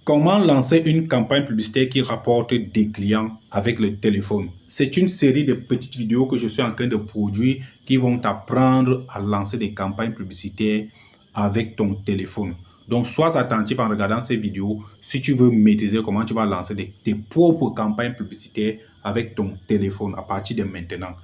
Comment lancer une campagne publicitaire qui rapporte des clients avec le téléphone? C'est une série de petites vidéos que je suis en train de produire qui vont t'apprendre à lancer des campagnes publicitaires avec ton téléphone. Donc, sois attentif en regardant ces vidéos si tu veux maîtriser comment tu vas lancer tes propres campagnes publicitaires avec ton téléphone à partir de maintenant.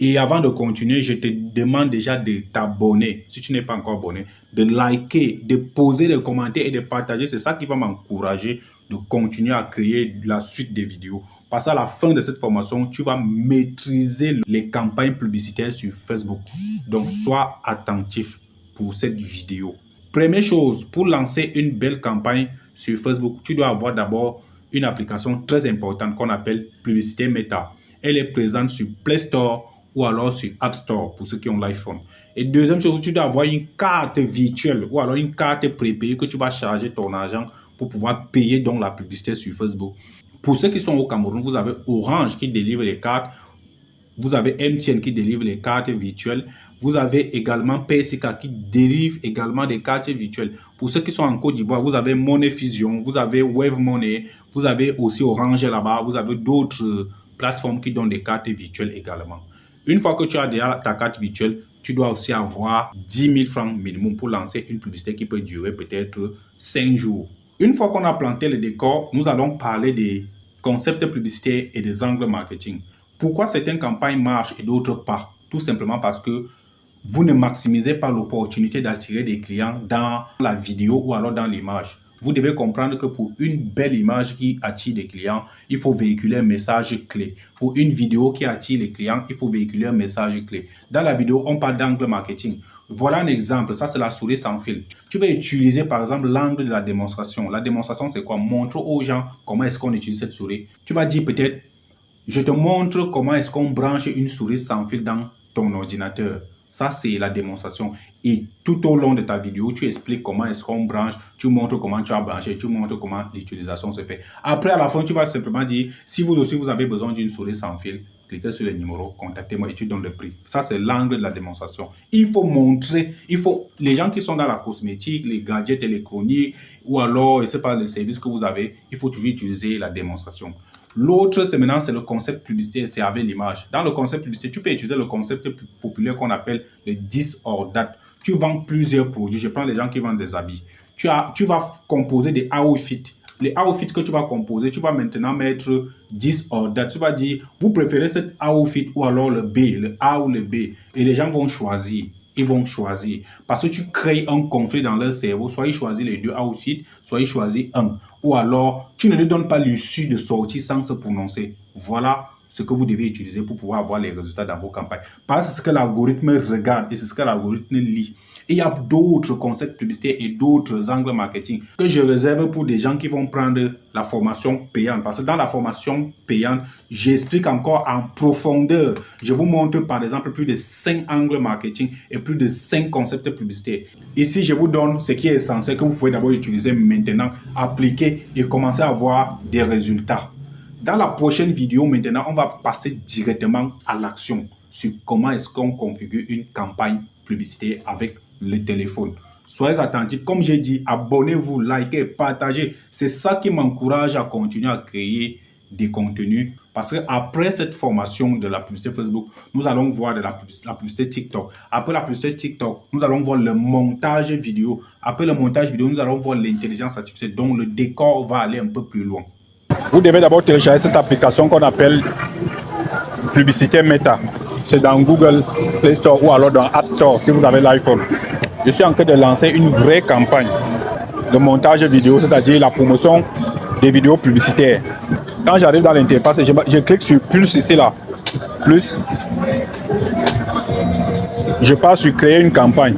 Et avant de continuer, je te demande déjà de t'abonner, si tu n'es pas encore abonné, de liker, de poser des commentaires et de partager. C'est ça qui va m'encourager de continuer à créer la suite des vidéos. Parce qu'à la fin de cette formation, tu vas maîtriser les campagnes publicitaires sur Facebook. Donc, sois attentif pour cette vidéo. Première chose, pour lancer une belle campagne sur Facebook, tu dois avoir d'abord une application très importante qu'on appelle Publicité Meta. Elle est présente sur Play Store ou alors sur App Store pour ceux qui ont l'iPhone. Et deuxième chose, tu dois avoir une carte virtuelle ou alors une carte prépayée que tu vas charger ton argent pour pouvoir payer donc la publicité sur Facebook. Pour ceux qui sont au Cameroun, vous avez Orange qui délivre les cartes. Vous avez MTN qui délivre les cartes virtuelles. Vous avez également PSK qui délivre également des cartes virtuelles. Pour ceux qui sont en Côte d'Ivoire, vous avez Money Fusion, vous avez Wave Money, vous avez aussi Orange là-bas, vous avez d'autres plateformes qui donnent des cartes virtuelles également. Une fois que tu as déjà ta carte virtuelle, tu dois aussi avoir 10 000 francs minimum pour lancer une publicité qui peut durer peut-être 5 jours. Une fois qu'on a planté le décor, nous allons parler des concepts publicitaires et des angles marketing. Pourquoi certaines campagnes marchent et d'autres pas? Tout simplement parce que vous ne maximisez pas l'opportunité d'attirer des clients dans la vidéo ou alors dans l'image. Vous devez comprendre que pour une belle image qui attire des clients, il faut véhiculer un message clé. Pour une vidéo qui attire les clients, il faut véhiculer un message clé. Dans la vidéo, on parle d'angle marketing. Voilà un exemple, ça c'est la souris sans fil. Tu vas utiliser par exemple l'angle de la démonstration. La démonstration c'est quoi? Montre aux gens comment est-ce qu'on utilise cette souris. Tu vas dire peut-être, je te montre comment est-ce qu'on branche une souris sans fil dans ton ordinateur. Ça, c'est la démonstration. Et tout au long de ta vidéo, tu expliques comment est-ce qu'on branche, tu montres comment tu as branché, tu montres comment l'utilisation se fait. Après, à la fin, tu vas simplement dire, si vous aussi, vous avez besoin d'une souris sans fil, cliquez sur le numéro, contactez-moi et tu donnes le prix. Ça, c'est l'angle de la démonstration. Il faut montrer, les gens qui sont dans la cosmétique, les gadgets électroniques, ou alors, je ne sais pas, les services que vous avez, il faut toujours utiliser la démonstration. L'autre, c'est maintenant, c'est le concept publicitaire, c'est avec l'image. Dans le concept publicitaire, tu peux utiliser le concept populaire qu'on appelle le 10 hors date. Tu vends plusieurs produits. Je prends les gens qui vendent des habits. Tu vas composer des outfits. Les outfits que tu vas composer, tu vas maintenant mettre 10 hors date. Tu vas dire, vous préférez cet outfit ou alors le B, le A ou le B. Et les gens vont choisir. Ils vont choisir. Parce que tu crées un conflit dans leur cerveau. Soit ils choisissent les deux outfits, soit ils choisissent un. Ou alors, tu ne lui donnes pas l'issue de sortie sans se prononcer. Voilà ce que vous devez utiliser pour pouvoir avoir les résultats dans vos campagnes. Parce que c'est ce que l'algorithme regarde et c'est ce que l'algorithme lit. Et il y a d'autres concepts publicitaires et d'autres angles marketing que je réserve pour des gens qui vont prendre la formation payante. Parce que dans la formation payante, j'explique encore en profondeur. Je vous montre par exemple plus de 5 angles marketing et plus de 5 concepts publicitaires. Ici, je vous donne ce qui est essentiel que vous pouvez d'abord utiliser maintenant, appliquer et commencer à avoir des résultats. Dans la prochaine vidéo, maintenant, on va passer directement à l'action sur comment est-ce qu'on configure une campagne publicitaire avec le téléphone. Soyez attentifs. Comme j'ai dit, abonnez-vous, likez, partagez. C'est ça qui m'encourage à continuer à créer des contenus. Parce qu'après cette formation de la publicité Facebook, nous allons voir de la publicité TikTok. Après la publicité TikTok, nous allons voir le montage vidéo. Après le montage vidéo, nous allons voir l'intelligence artificielle. Donc, le décor va aller un peu plus loin. Vous devez d'abord télécharger cette application qu'on appelle Publicité Meta. C'est dans Google Play Store ou alors dans App Store si vous avez l'iPhone. Je suis en train de lancer une vraie campagne de montage vidéo, c'est-à-dire la promotion des vidéos publicitaires. Quand j'arrive dans l'interface, je clique sur plus ici là. Plus. Je pars sur créer une campagne.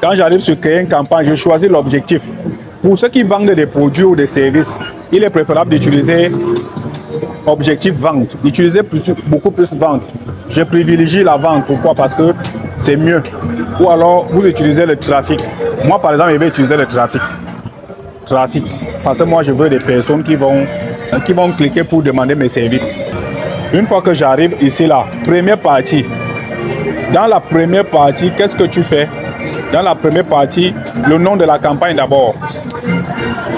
Quand j'arrive sur créer une campagne, je choisis l'objectif. Pour ceux qui vendent des produits ou des services, il est préférable d'utiliser objectif vente. Utiliser beaucoup plus vente. Je privilégie la vente. Pourquoi? Parce que c'est mieux. Ou alors, vous utilisez le trafic. Moi, par exemple, je vais utiliser le trafic. Parce que moi, je veux des personnes qui vont cliquer pour demander mes services. Une fois que j'arrive ici, là, première partie. Dans la première partie, qu'est-ce que tu fais? Dans la première partie, le nom de la campagne d'abord.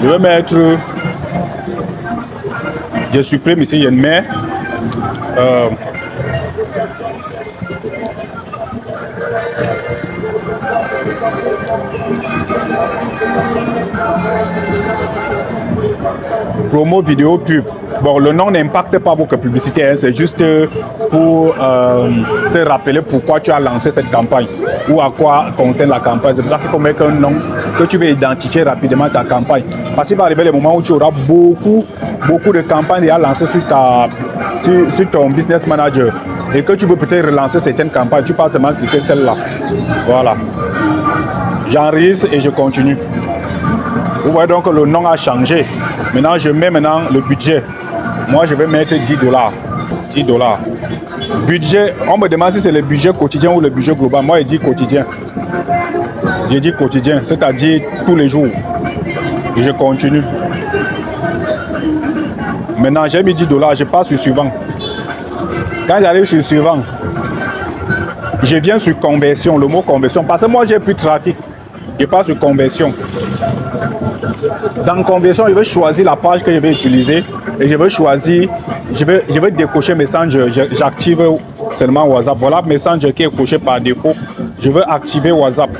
Je vais mettre... Je supprime ici, je mets... promo vidéo pub. Bon, le nom n'impacte pas votre publicité, hein, c'est juste pour se rappeler pourquoi tu as lancé cette campagne ou à quoi concerne la campagne. C'est pour ça qu'il faut mettre un nom que tu veux identifier rapidement ta campagne. Parce qu'il va arriver le moment où tu auras beaucoup de campagnes à lancer sur ton business manager et que tu veux peut-être relancer certaines campagnes. Tu peux seulement cliquer celle-là. Voilà. J'enregistre et je continue. Vous voyez donc que le nom a changé. Maintenant, je mets le budget. Moi, je vais mettre 10 $. 10 $. Budget, on me demande si c'est le budget quotidien ou le budget global. Moi, je dis quotidien. Je dis quotidien, c'est-à-dire tous les jours. Et je continue. Maintenant, j'ai mis 10 $. Je passe sur suivant. Quand j'arrive sur suivant, je viens sur conversion, le mot conversion. Parce que moi, j'ai plus de trafic. Je passe sur conversion. Dans conversion, je vais choisir la page que je vais utiliser et je vais choisir, je vais décocher Messenger. J'active seulement WhatsApp. Voilà Messenger qui est coché par défaut. Je veux activer WhatsApp.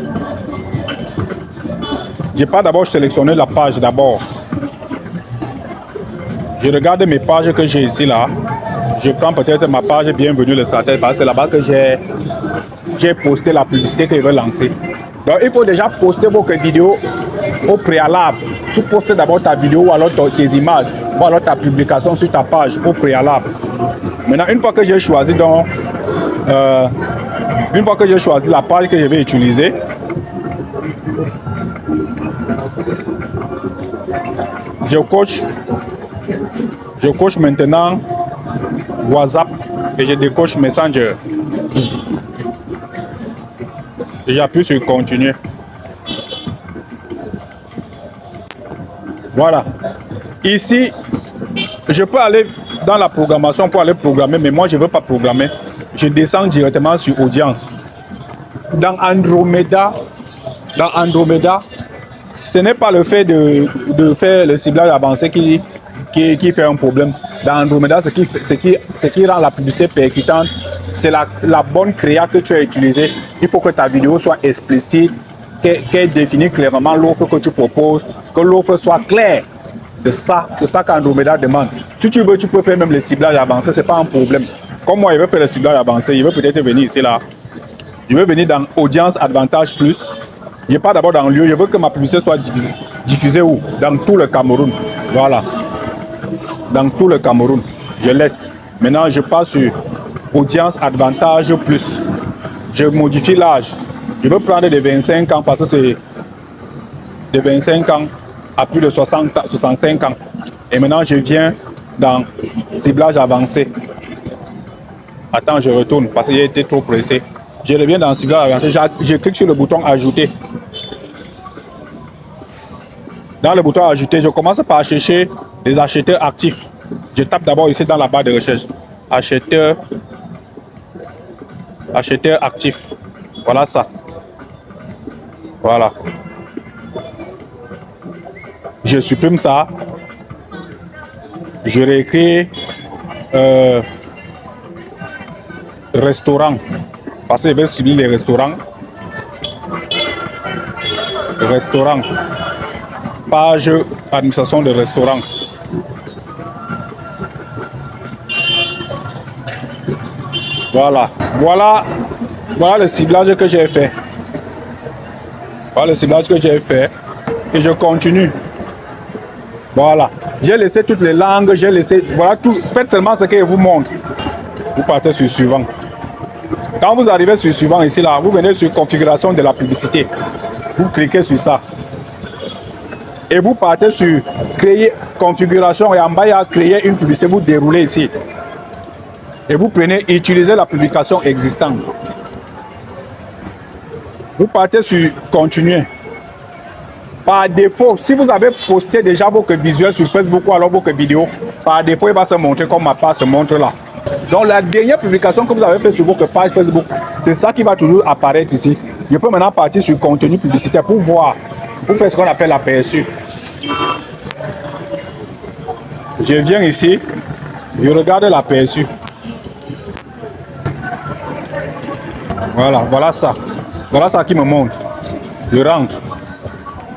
Je pas d'abord sélectionner la page d'abord. Je regarde mes pages que j'ai ici là. Je prends peut-être ma page Bienvenue le Stratège parce que c'est là-bas que j'ai posté la publicité que je veux lancer. Donc il faut déjà poster vos vidéos au préalable. Tu postes d'abord ta vidéo ou alors tes images ou alors ta publication sur ta page au préalable. Maintenant, une fois que j'ai choisi la page que je vais utiliser, je coche maintenant WhatsApp et je décoche Messenger. Et j'appuie sur continuer. Voilà. Ici, je peux aller dans la programmation pour aller programmer, mais moi je ne veux pas programmer. Je descends directement sur audience. Dans Andromeda, ce n'est pas le fait de faire le ciblage avancé qui fait un problème. Dans Andromeda, ce qui rend la publicité percutante, c'est la bonne créa que tu as utilisée. Il faut que ta vidéo soit explicite, qu'elle définisse clairement l'offre que tu proposes, que l'offre soit claire. C'est ça qu'Andromeda demande. Si tu veux, tu peux faire même le ciblage avancé, c'est pas un problème. Comme moi, je veux faire le ciblage avancé, je veux peut-être venir ici là. Je veux venir dans Audience Advantage Plus. Je ne vais pas d'abord dans le lieu, je veux que ma publicité soit diffusée où? Dans tout le Cameroun. Voilà. Dans tout le Cameroun. Je laisse. Maintenant, je passe sur Audience Advantage Plus. Je modifie l'âge. Je veux prendre des 25 ans parce que c'est de 25 ans à plus de 65 ans. Et maintenant, je viens dans ciblage avancé. Attends, je retourne parce que j'ai été trop pressé. Je reviens dans ciblage avancé. Je clique sur le bouton ajouter. Dans le bouton ajouter, je commence par chercher les acheteurs actifs. Je tape d'abord ici dans la barre de recherche. Acheteur actif. Voilà ça. Voilà. Je supprime ça. Je réécris restaurant. Parce que je vais cibler les restaurants. Restaurant. Page administration de restaurant. Voilà. Voilà le ciblage que j'ai fait. Voilà le ciblage que j'ai fait. Et je continue. Voilà. J'ai laissé toutes les langues. J'ai laissé. Voilà tout. Faites seulement ce que je vous montre. Vous partez sur suivant. Quand vous arrivez sur suivant ici là, vous venez sur configuration de la publicité. Vous cliquez sur ça. Et vous partez sur créer configuration et en bas il y a créer une publicité. Vous déroulez ici. Et vous prenez utiliser la publication existante. Vous partez sur continuer. Par défaut, si vous avez posté déjà vos visuels sur Facebook ou alors vos vidéos, par défaut il va se montrer comme ma page se montre là. Donc la dernière publication que vous avez faite sur votre page Facebook, c'est ça qui va toujours apparaître ici. Je peux maintenant partir sur contenu publicitaire pour voir, pour faire ce qu'on appelle l'aperçu. Je viens ici, je regarde l'aperçu. Voilà, voilà ça qui me montre. Je rentre.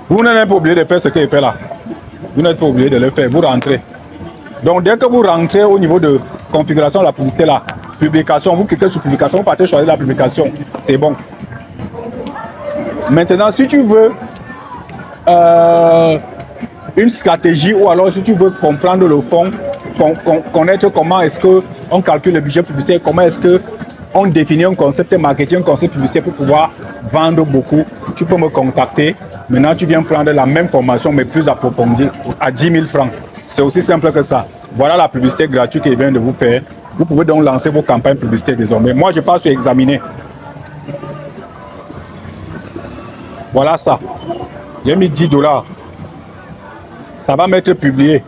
Vous n'êtes pas obligé de faire ce qu'il fait là. Vous n'êtes pas obligé de le faire, vous rentrez. Donc dès que vous rentrez au niveau de configuration de la publicité là, publication, vous cliquez sur publication, vous partez choisir la publication, c'est bon. Maintenant, si tu veux une stratégie ou alors si tu veux comprendre le fond, connaître comment est-ce qu'on calcule le budget publicitaire, comment est-ce qu'on définit un concept marketing, un concept publicitaire pour pouvoir vendre beaucoup, tu peux me contacter. Maintenant, tu viens prendre la même formation mais plus approfondie à 10 000 francs. C'est aussi simple que ça. Voilà la publicité gratuite que je viens de vous faire. Vous pouvez donc lancer vos campagnes publicitaires désormais. Moi, je passe sur examiner. Voilà ça. J'ai mis 10 $. Ça va m'être publié.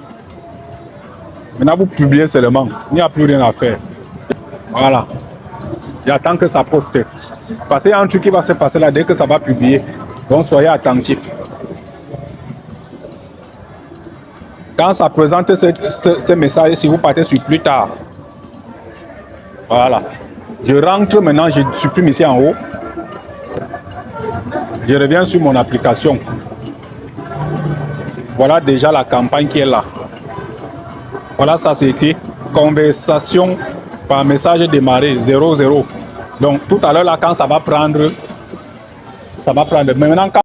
Maintenant, vous publiez seulement. Il n'y a plus rien à faire. Voilà. J'attends que ça poste. Parce qu'il y a un truc qui va se passer là dès que ça va publier. Donc, soyez attentifs. Quand ça présente ce message, si vous partez sur plus tard. Voilà. Je rentre maintenant, je supprime ici en haut. Je reviens sur mon application. Voilà déjà la campagne qui est là. Voilà, ça c'est écrit conversation par message démarré 00. Donc tout à l'heure là, quand ça va prendre. Mais maintenant, quand